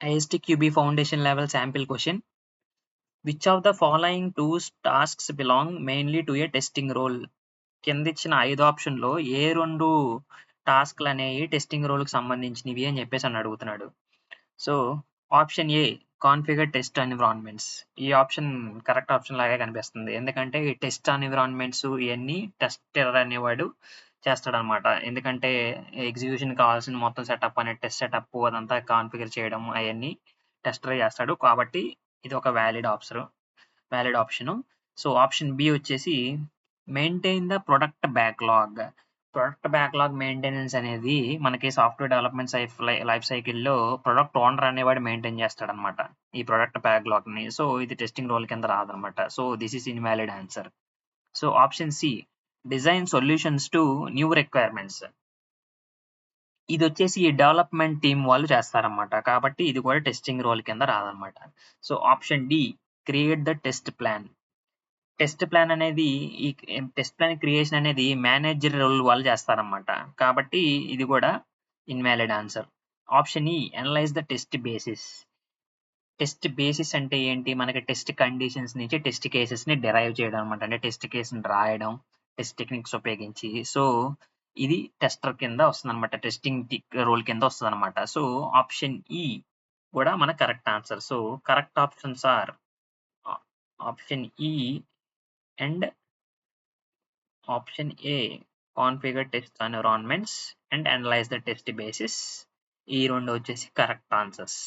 ISTQB foundation level sample question. Which of the following two tasks belong mainly to a testing role? కింద ఇచ్చిన 5 ఆప్షన్‌లో ఏ 2 టాస్క్‌లనేవి testing రోల్‌కి సంబంధించినవి అని చెప్పేసి అడుగుతున్నాడు. So, option A configure test environments. ఈ ఆప్షన్ కరెక్ట్ ఆప్షన్ లాగే కనిపిస్తుంది. ఎందుకంటే ఈ టెస్ట్ ఎన్విరాన్మెంట్స్ ఇయన్నీ టెస్టర్ అనేవాడు చేస్తాడనమాట. ఎందుకంటే ఎగ్జిక్యూషన్ కావాల్సిన మొత్తం సెటప్ అనే టెస్ట్ సెటప్ అదంతా కాన్ఫిగర్ చేయడం అయన్నీ టెస్టరే చేస్తాడు. కాబట్టి ఇది ఒక valid option. So, option B వచ్చేసి maintain the product backlog. Product backlog maintenance అనేది మనకి సాఫ్ట్‌వేర్ డెవలప్‌మెంట్ లైఫ్ సైకిల్‌లో ప్రొడక్ట్ ఓనర్ అనేవాడు మెయింటైన్ చేస్తాడనమాట. ఈ ప్రొడక్ట్ బ్యాక్‌లాగ్‌ని. సో, ఇది టెస్టింగ్ రోల్ కింద రాదనమాట. So, this is invalid answer. So, option C design solutions to new requirements. ఇదొచ్చేసి ఈ డెవలప్‌మెంట్ టీమ్ వాళ్ళు చేస్తారనమాట. కాబట్టి ఇది కూడా టెస్టింగ్ రోల్ కింద రాదనమాట. So, option D create the test plan. Test plan అనేది ఈ టెస్ట్ ప్లాన్ క్రియేషన్ అనేది మేనేజర్ రోల్ వాళ్ళు చేస్తారనమాట. కాబట్టి ఇది కూడా invalid answer. Option E analyze the test basis. Test basis అంటే ఏంటి? మనకి టెస్ట్ కండిషన్స్ నుంచి టెస్ట్ కేసెస్‌ని డిరైవ్ చేయడం అనమాట. అంటే టెస్ట్ కేస్‌ని రాయడం, టెస్ట్ టెక్నిక్స్ ఉపయోగించి. సో, ఇది టెస్టర్ కింద వస్తుందనమాట. టెస్టింగ్ రోల్ కింద వస్తదనమాట. సో, ఆప్షన్ ఈ కూడా మన correct answer. So, correct options are ఆ option E and option A configure test environments and analyze the test basis. ఈ 2 వచ్చేసి కరెక్ట్ ఆన్సర్స్.